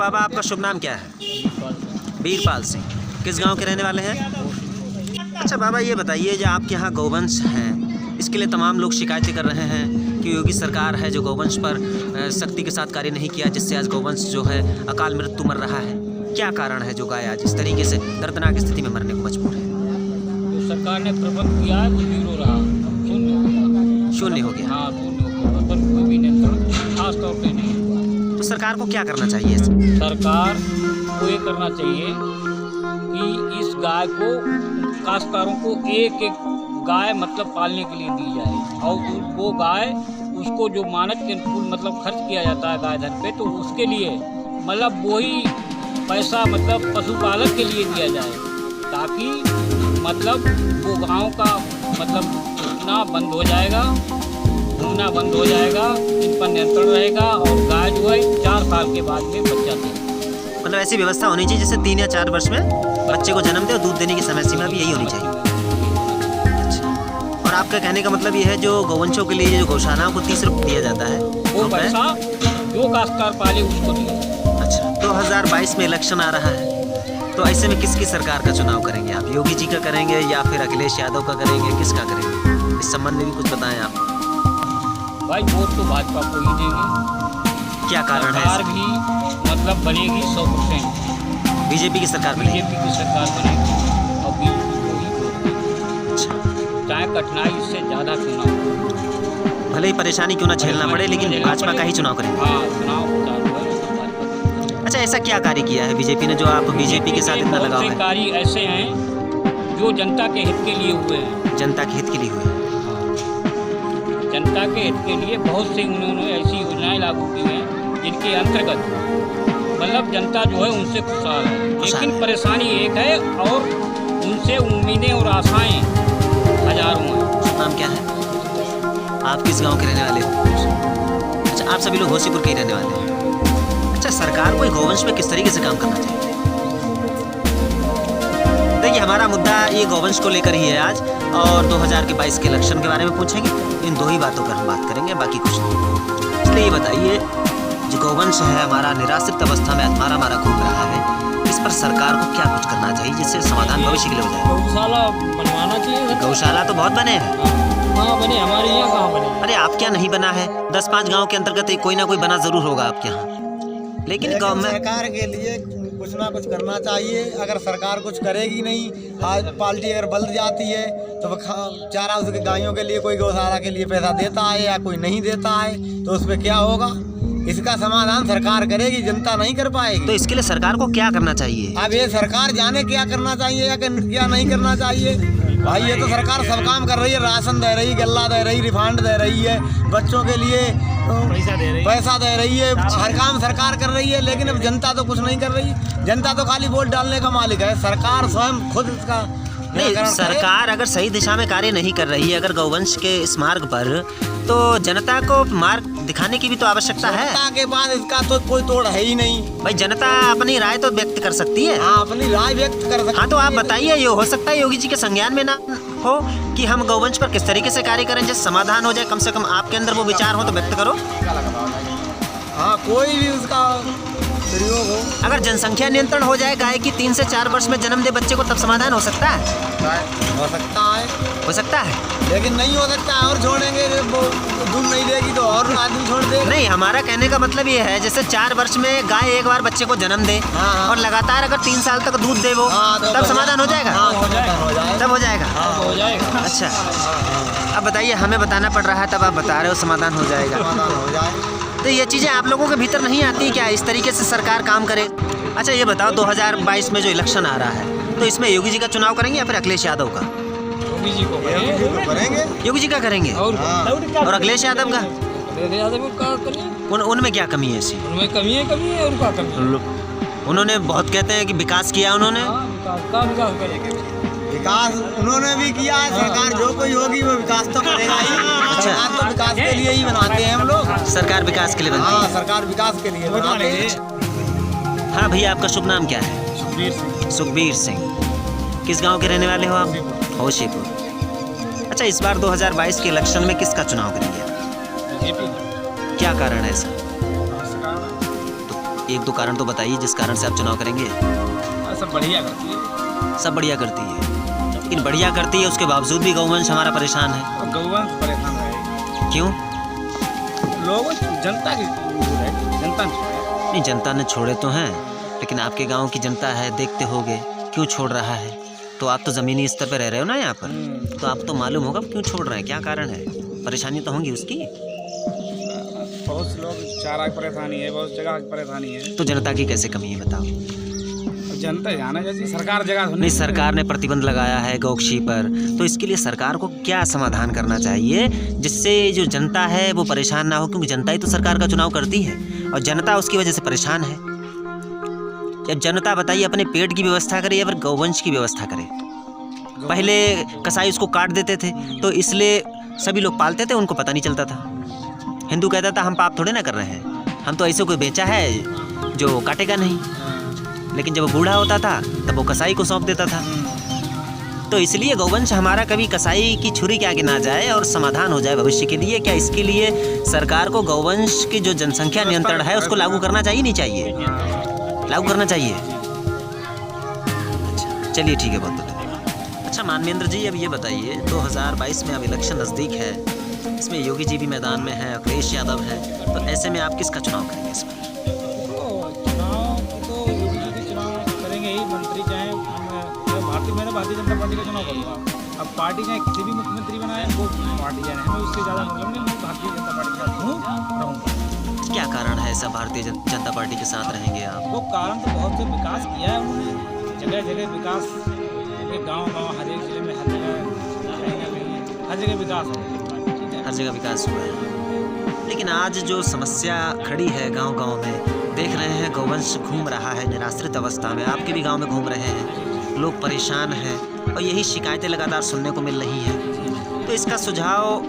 बाबा आपका शुभ नाम क्या है? वीरपाल सिंह। किस गांव के रहने वाले हैं? अच्छा बाबा ये बताइए, जो आपके यहाँ गौवंश हैं, इसके लिए तमाम लोग शिकायतें कर रहे हैं कि योगी सरकार है जो गौवंश पर सख्ती के साथ कार्य नहीं किया, जिससे आज गौवंश जो है अकाल मृत्यु मर रहा है। क्या कारण है जो गाय आज इस तरीके से दर्दनाक स्थिति में मरने को मजबूर है? तो सरकार ने प्रबंध किया है, जीरो रहा, शून्य हो गया। हाँ, शून्य हो गया, पर कोई भी नियंत्रण खास तौर पे नहीं हुआ। तो सरकार को क्या करना चाहिए? सरकार को ये करना चाहिए कि इस गाय को काश्तकारों को एक एक गाय मतलब पालने के लिए दी जाए, और वो गाय उसको जो मानक के अनुकूल मतलब खर्च किया जाता है गाय धन पे, तो उसके लिए मतलब वही पैसा मतलब पशुपालक के लिए दिया जाए, ताकि मतलब वो गाँव का मतलब घूमना बंद हो जाएगा, बंद हो जाएगा, इन पर नियंत्रण रहेगा, और गाय जो है 4 साल के बाद में बच्चा दे। मतलब ऐसी व्यवस्था होनी चाहिए जैसे 3 या 4 वर्ष में बच्चे को जन्म दे, और दूध देने की समय सीमा भी यही होनी चाहिए। अच्छा, और आपका कहने का मतलब ये है जो गौवंशों के लिए जो गौशालाओं को 30 रुपये दिया जाता है, वो पैसा जो काश्तकार पाले उसको दिया। अच्छा, 2022 में इलेक्शन आ रहा है, तो ऐसे में किसकी सरकार का चुनाव करेंगे आप? योगी जी का करेंगे या फिर अखिलेश यादव का करेंगे? किसका करेंगे? इस संबंध में भी कुछ बताएं आप। भाई वोट तो भाजपा को ही देंगे। क्या कारण है? सरकार भी मतलब बनेगी 100%। बीजेपी की सरकार बनेगी? बीजेपी की सरकार बनेगी, और बीजेपी को ही वोट देंगे। अच्छा, चाहे कठिनाई इससे ज़्यादा चुनाव, भले ही परेशानी क्यों ना झेलना पड़े, लेकिन भाजपा का ही चुनाव करेंगे। हाँ, चुनाव भाजपा। अच्छा, ऐसा क्या कार्य किया है बीजेपी ने जो आप बीजेपी के साथ इतना लगाव है? कार्य ऐसे हैं जो जनता के हित के लिए हुए हैं। जनता के हित के लिए हुए? जनता के हित के लिए बहुत सी उन्होंने ऐसी योजनाएं लागू की हैं जिनके अंतर्गत मतलब जनता जो है उनसे खुशहाल है, लेकिन परेशानी एक है और उनसे उम्मीदें और आशाएं हजारों हैं। नाम क्या है? आप किस गांव के रहने वाले हो? अच्छा, आप सभी लोग होशीपुर के ही रहने वाले हैं। अच्छा, सरकार को गौवंश पे किस तरीके से काम करना चाहिए? देखिए, हमारा मुद्दा ये गौवंश को लेकर ही है आज, और 2022 के इलेक्शन के बारे में पूछेंगे। इन 2 ही बातों पर हम बात करेंगे, बाकी कुछ नहीं। इसलिए ये बताइए, जो गौवंश है हमारा निराश्रित अवस्था में मारा घूम रहा है, इस पर सरकार को क्या कुछ करना चाहिए जिससे समाधान भविष्य के लिए हो जाए? गौशाला बनवाना चाहिए। गौशाला तो बहुत बने हैं। कहाँ बने? हमारे यहाँ कहाँ बने? अरे आप क्या नहीं बना है? 10-5 गाँव के अंतर्गत कोई ना कोई बना जरूर होगा आपके यहाँ, लेकिन सरकार के लिए कुछ ना कुछ करना चाहिए। अगर सरकार कुछ करेगी नहीं, आज पार्टी अगर बदल जाती है तो चारा उसके गायों के लिए कोई गौशाला के लिए पैसा देता है या कोई नहीं देता है, तो उस पर क्या होगा? इसका समाधान सरकार करेगी, जनता नहीं कर पाएगी। तो इसके लिए सरकार को क्या करना चाहिए? अब ये सरकार जाने क्या करना चाहिए या क्या नहीं करना चाहिए। भाई ये तो सरकार सब काम कर रही है, राशन दे रही, गल्ला दे रही, रिफांड दे रही है, बच्चों के लिए पैसा दे रही है, हर काम सरकार कर रही है, लेकिन अब जनता तो कुछ नहीं कर रही। जनता तो खाली वोट डालने का मालिक है, सरकार स्वयं खुद इसका नहीं। सरकार अगर सही दिशा में कार्य नहीं कर रही है अगर गौवंश के इस मार्ग पर, तो जनता को मार्ग दिखाने की भी तो आवश्यकता है। जनता के बाद इसका तो कोई तोड़ है ही नहीं। भाई जनता अपनी राय तो व्यक्त कर सकती है। हाँ, अपनी राय व्यक्त कर सकती है। हाँ, तो आप बताइए, ये हो सकता है योगी जी के संज्ञान में ना हो कि हम गौवंश पर किस तरीके से कार्य करें जिससे समाधान हो जाए? कम से कम आपके अंदर वो विचार हो तो व्यक्त करो। हाँ, कोई भी उसका प्रयोग हो। अगर जनसंख्या नियंत्रण हो जाए, गाय की 3 से 4 वर्ष में जन्म दे बच्चे को, तब समाधान हो सकता है? हो सकता है, हो सकता है, लेकिन नहीं हो सकता है। और छोड़ेंगे वो दूध नहीं देगी तो और आदमी छोड़ देगा। नहीं, हमारा कहने का मतलब ये है जैसे 4 वर्ष में गाय एक बार बच्चे को जन्म दे, हाँ। और लगातार अगर 3 साल तक दूध दे वो, तब समाधान हो जाएगा? तब हो जाएगा। अच्छा, अब बताइए, हमें बताना पड़ रहा है तब आप बता रहे हो समाधान हो जाएगा। तो ये चीज़ें आप लोगों के भीतर नहीं आती क्या, इस तरीके से सरकार काम करे? अच्छा ये बताओ, 2022 में जो इलेक्शन आ रहा है, तो इसमें योगी जी का चुनाव करेंगे या फिर अखिलेश यादव का? योगी जी को करेंगे। योगी जी का करेंगे। और अखिलेश यादव का? उनमें क्या कमी है ऐसी? उनमें कमी है और क्या कमी है? उन्होंने बहुत कहते हैं कि विकास किया उन्होंने। विकास उन्होंने भी किया है। सरकार जो कोई होगी वो विकास तो करेगा ही। सरकार तो विकास के लिए ही बनाते हैं हम लोग। सरकार विकास के लिए बनती है। हाँ, सरकार विकास के लिए बनाते हैं। हाँ भैया, आपका शुभ नाम क्या है? सुखबीर सिंह। सुखबीर सिंह। किस गांव के रहने वाले हो आप? होशीपुर। अच्छा, इस बार 2022 के इलेक्शन में किसका चुनाव करेंगे? क्या कारण है ऐसा? एक दो कारण तो बताइए जिस कारण से आप चुनाव करेंगे। सब बढ़िया करती है। सब बढ़िया करती है, लेकिन बढ़िया करती है उसके बावजूद भी गौवंश हमारा परेशान है। गौवंश परेशान रहेगी। क्यों? लोग जनता की जनता नहीं, जनता ने छोड़े तो हैं, लेकिन आपके गांव की जनता है, देखते होगे क्यों छोड़ रहा है। तो आप तो ज़मीनी स्तर पर रह रहे हो ना यहाँ पर, तो आप तो मालूम होगा क्यों छोड़ रहे हैं, क्या कारण है। परेशानी तो होंगी उसकी। बहुत से लोग चारा की परेशानी है, बहुत जगह की परेशानी है। तो जनता की कैसे कमी है बताओ। जनता जाना जैसी सरकार जगह नहीं, सरकार ने प्रतिबंध लगाया है गौकशी पर, तो इसके लिए सरकार को क्या समाधान करना चाहिए जिससे जो जनता है वो परेशान ना हो, क्योंकि जनता ही तो सरकार का चुनाव करती है और जनता उसकी वजह से परेशान है। जब जनता बताइए अपने पेट की व्यवस्था करे या फिर गौवंश की व्यवस्था करे। पहले कसाई उसको काट देते थे तो इसलिए सभी लोग पालते थे, उनको पता नहीं चलता था। हिंदू कहता था हम पाप थोड़े ना कर रहे हैं, हम तो ऐसे कोई बेचा है जो काटेगा नहीं। लेकिन जब वो बूढ़ा होता था तब वो कसाई को सौंप देता था। तो इसलिए गौवंश हमारा कभी कसाई की छुरी के आगे ना जाए और समाधान हो जाए भविष्य के लिए। क्या इसके लिए सरकार को गौवंश की जो जनसंख्या नियंत्रण है उसको लागू करना चाहिए, नहीं चाहिए? लागू करना चाहिए। अच्छा चलिए ठीक है, बहुत बहुत। अच्छा मानवेंद्र जी, अब ये बताइए 2022 में अब इलेक्शन नज़दीक है, इसमें योगी जी भी मैदान में है, अखिलेश यादव है, तो ऐसे में आप किसका चुनाव करेंगे इसमें? भारतीय जनता पार्टी का चुनाव करूँगा। अब पार्टी चाहे किसी भी मुख्यमंत्री बनाए वो पार्टी जाने हमें उससे ज़्यादा मतलब नहीं, मैं भारतीय जनता पार्टी के साथ रहूँगा। क्या कारण है ऐसा भारतीय जनता पार्टी के साथ रहेंगे आप? वो कारण तो बहुत से विकास किया है उन्होंने, जगह जगह विकास, गाँव हर एक जिले में हर जगह विकास है, हर जगह विकास हुआ है। लेकिन आज जो समस्या खड़ी है गांव-गांव में, देख रहे हैं गौवंश घूम रहा है निराश्रित अवस्था में, आपके भी गांव में घूम रहे हैं, लोग परेशान हैं और यही शिकायतें लगातार सुनने को मिल रही हैं। तो इसका सुझाव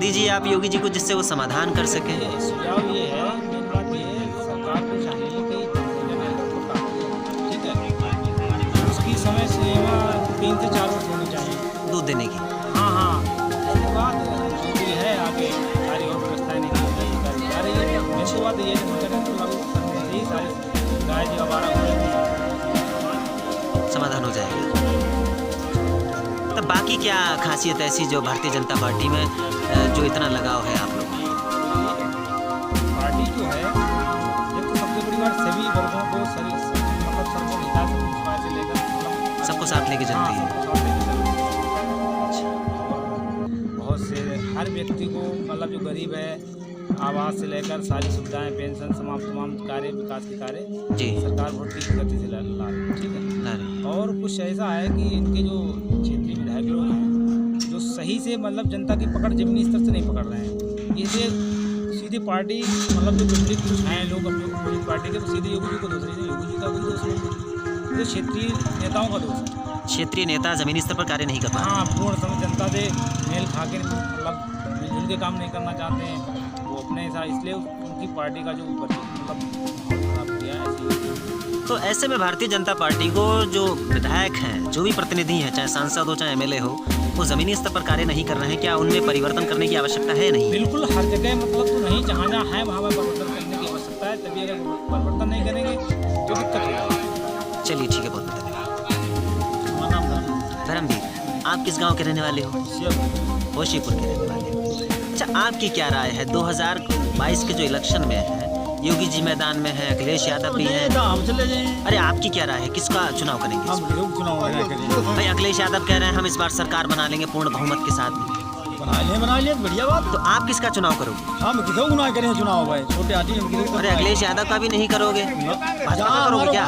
दीजिए आप योगी जी को जिससे वो समाधान कर सकें। सुझाव ये है, मेरी बात ये है, सरकार को चाहिए कि ठीक है उसकी समय सीमा 3 से 4 वर्ष होनी चाहिए दूध देने की। हाँ उसके बाद जो भी है आगे सारी और व्यवस्थाएँ नहीं कर रही है। मेरी बात ये है तो लागू करनी सारी गाय जो हमारा समाधान हो जाएगा। तब बाकी क्या खासियत ऐसी जो भारतीय जनता पार्टी में जो इतना लगाव है आप लोग? पार्टी जो है एक तो सबसे बड़ी बात सभी वर्गों को मतलब सबको विकास से लेकर सबको साथ लेके चलती है। बहुत से हर व्यक्ति को मतलब जो गरीब है आवास से लेकर सारी सुविधाएं, पेंशन, तमाम कार्य, विकास के कार्य जी सरकार बहुत तेज गति से ला रही है। ठीक है, और कुछ ऐसा है कि इनके जो क्षेत्रीय विधायक लोग हैं जो सही से मतलब जनता की पकड़ जमीनी स्तर से नहीं पकड़ रहे हैं। इसलिए सीधी पार्टी मतलब जो विपरीत कुछ हैं लोग अपनी पार्टी के, तो सीधे योगी जी को दोष नहीं, योगी जी का भी दोष नहीं, तो क्षेत्रीय नेताओं का दोष है। क्षेत्रीय नेता जमीनी स्तर पर कार्य नहीं कर पा रहे। हाँ, पूर्ण समय जनता से मेल खा के मतलब मिलजुल के काम नहीं करना चाहते हैं वो अपने हिसाब, इसलिए उनकी पार्टी का जो मतलब खराब किया है। तो ऐसे में भारतीय जनता पार्टी को जो विधायक हैं, जो भी प्रतिनिधि हैं, चाहे सांसद हो चाहे एमएलए हो, वो ज़मीनी स्तर पर कार्य नहीं कर रहे हैं, क्या उनमें परिवर्तन करने की आवश्यकता है? नहीं, बिल्कुल हर जगह मतलब तो नहीं, जहाँ जहाँ है वहाँ परिवर्तन करने की आवश्यकता है, तभी अगर परिवर्तन नहीं करेंगे तो दिक्कत होगी। चलिए ठीक है, बहुत धन्यवाद। धर्मवीर, आप किस गाँव के रहने वाले हो? होशीपुर के रहने वाले हो। अच्छा, आपकी क्या राय है 2022 के जो इलेक्शन में है, योगी जी मैदान में है, अखिलेश यादव भी हैं, हम चले जाएं। अरे आपकी क्या राय है, किसका चुनाव करेंगे? हम लोग चुनाव करेंगे भाई अखिलेश यादव कह रहे हैं हम इस बार सरकार बना लेंगे पूर्ण बहुमत के साथ में। बना लिए बढ़िया बात। तो आप किसका चुनाव करोगे? हम किसको ना करें चुनाव भाई, छोटे आदमी हम किसी अरे अखिलेश यादव का भी नहीं करोगे, भाजपा का करोगे क्या?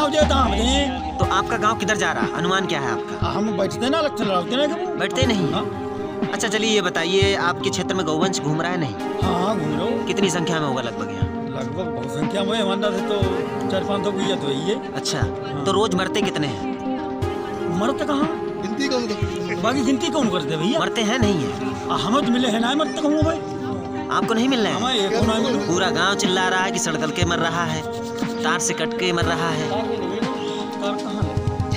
तो आपका गांव किधर जा रहा है, अनुमान क्या है आपका? हम बैठते ना, बैठते नहीं। अच्छा चलिए ये बताइए, आपके क्षेत्र में गौवंश घूम रहा है? नहीं। हाँ घूम रहा हूँ। कितनी संख्या में होगा लगभग यहाँ? लगभग बहुत संख्या में हमारे से तो 4-5 गुइया तो ही है। अच्छा, तो रोज मरते कितने हैं? मरते कहाँ, गिनती कौन बाकी गिनती कौन करते भैया? मरते हैं नहीं है? हमें तो मिले है ना, मरते कहूँ भाई। आपको नहीं मिल रहा है? पूरा गांव चिल्ला रहा है कि सड़क के मर रहा है, तार से कट के मर रहा है।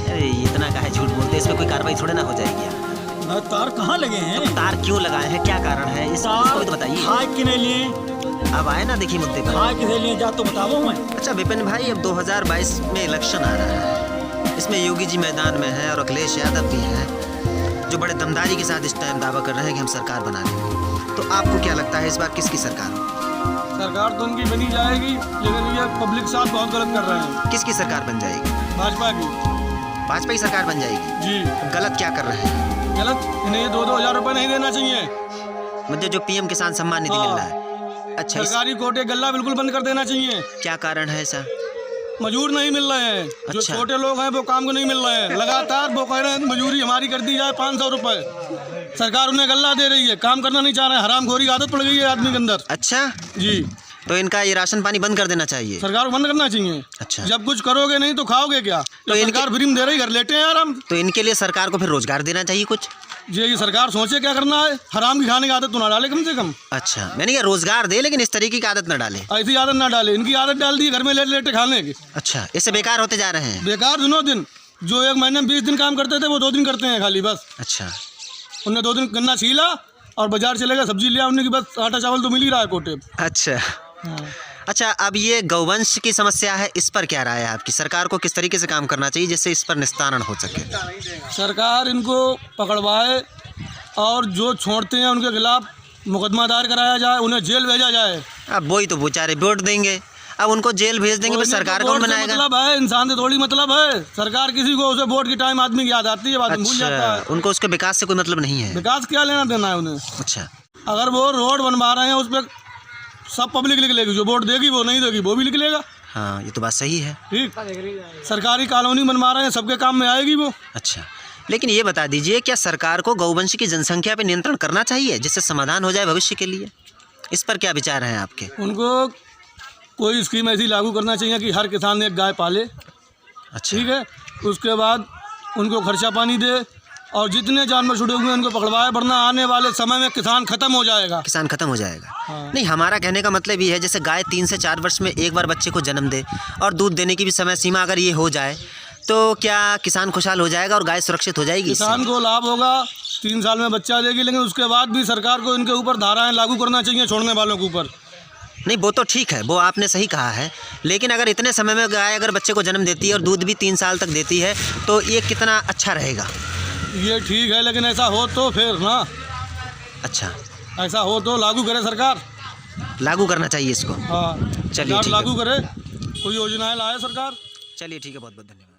अरे इतना काहे झूठ बोलते, इसमें कोई कार्रवाई थोड़े ना हो जाएगी? तार कहाँ लगे हैं? तो तार क्यों लगाए हैं, क्या कारण है इसको तो बताइए। हाथ के लिए अब आए ना, देखिए मुद्दे पर। हाथ के लिए जा तो बताओ मैं। अच्छा विपिन भाई, अब 2022 में इलेक्शन आ रहा है, इसमें योगी जी मैदान में हैं और अखिलेश यादव भी हैं, जो बड़े दमदारी के साथ इस टाइम दावा कर रहे हैं कि हम सरकार बना लेंगे। तो आपको क्या लगता है इस बार किसकी सरकार हो? सरकार तो उनकी बनी जाएगी, लेकिन ये पब्लिक साथ बहुत गलत कर रहे हैं। किसकी सरकार बन जाएगी? भाजपा की। भाजपा की सरकार बन जाएगी जी। गलत क्या कर रहे हैं? गलत, इन्हें ये 2-2 हज़ार रुपये नहीं देना चाहिए। मुझे जो PM किसान सम्मान निधि मिल रहा है, अच्छा सरकारी कोटे गल्ला बिल्कुल बंद कर देना चाहिए। क्या कारण है ऐसा? मजूर नहीं मिल रहे हैं, जो अच्छा। छोटे लोग हैं वो काम को नहीं मिल रहे हैं। लगातार वो कह रहे हैं मजूरी हमारी कर दी जाए 500 रुपये, सरकार उन्हें गल्ला दे रही है, काम करना नहीं चाह रहे हैं। हरामखोरी की आदत पड़ गई है आदमी के अंदर। अच्छा जी। तो इनका ये राशन पानी बंद कर देना चाहिए, सरकार को बंद करना चाहिए। अच्छा। जब कुछ करोगे नहीं तो खाओगे क्या? तो सरकार फ्री में दे रही, घर लेटे हैं यार हम। तो इनके लिए सरकार को फिर रोजगार देना चाहिए कुछ। ये सरकार सोचे क्या करना है, हराम की खाने की आदत तो ना डाले कम से कम। अच्छा, मैंने कहा रोजगार दे, लेकिन इस तरीके की आदत न डाले। ऐसी आदत ना डाले, इनकी आदत डाल दी घर में लेटे लेटे खाने की। अच्छा, इससे बेकार होते जा रहे हैं। बेकार दिनों दिन, जो एक महीने में 20 दिन काम करते थे वो 2 दिन करते हैं खाली बस। अच्छा, उनने 2 दिन गन्ना छीला और बाजार चले गए, सब्जी लिया उन्हें कि बस आटा चावल तो मिल ही रहा है कोटे। अच्छा। अच्छा, अब ये गौवंश की समस्या है, इस पर क्या राय है आपकी? सरकार को किस तरीके से काम करना चाहिए जिससे इस पर निस्तारण हो सके? सरकार इनको पकड़वाए और जो छोड़ते हैं उनके खिलाफ मुकदमा दायर कराया जाए, उन्हें जेल भेजा जाए। अब वही तो बेचारे वोट देंगे, अब उनको जेल भेज देंगे, फिर सरकार कौन बनाएगा? मतलब है इंसान से थोड़ी मतलब है। सरकार किसी को उसे वोट के टाइम आदमी की याद आती है, बाद में भूल जाता है। उनको उसके विकास से कोई मतलब नहीं है। विकास क्या लेना देना है उन्हें? अच्छा। अगर वो रोड बनवा रहे हैं उस पर सब पब्लिक लिख लेगी, जो वोट देगी वो नहीं देगी वो भी लिख लेगा। हाँ, ये तो बात सही है। ठीक। सरकारी कॉलोनी बनवा रहे हैं, सबके काम में आएगी वो। अच्छा, लेकिन ये बता दीजिए, क्या सरकार को गौवंश की जनसंख्या पर नियंत्रण करना चाहिए जिससे समाधान हो जाए भविष्य के लिए? इस पर क्या विचार हैं आपके? उनको कोई स्कीम ऐसी लागू करना चाहिए कि हर किसान एक गाय पाले। अच्छा। ठीक है, उसके बाद उनको खर्चा पानी दे और जितने जानवर छुटे हुए हैं उनको पकड़वाए, वरना आने वाले समय में किसान खत्म हो जाएगा। किसान खत्म हो जाएगा। हाँ। नहीं, हमारा कहने का मतलब ये है, जैसे गाय 3 से 4 वर्ष में एक बार बच्चे को जन्म दे और दूध देने की भी समय सीमा अगर ये हो जाए तो क्या किसान खुशहाल हो जाएगा और गाय सुरक्षित हो जाएगी? किसान को लाभ होगा, 3 साल में बच्चा देगी, लेकिन उसके बाद भी सरकार को इनके ऊपर धाराएं लागू करना चाहिए छोड़ने वालों के ऊपर। नहीं, वो तो ठीक है, वो आपने सही कहा है, लेकिन अगर इतने समय में गाय अगर बच्चे को जन्म देती है और दूध भी 3 साल तक देती है तो ये कितना अच्छा रहेगा? ये ठीक है, लेकिन ऐसा हो तो फिर ना, अच्छा, ऐसा हो तो लागू करे सरकार। लागू करना चाहिए इसको। हाँ, चलिए, सरकार ठीक है। लागू करे, कोई योजनाएं लाए सरकार। चलिए, ठीक है, बहुत बहुत धन्यवाद।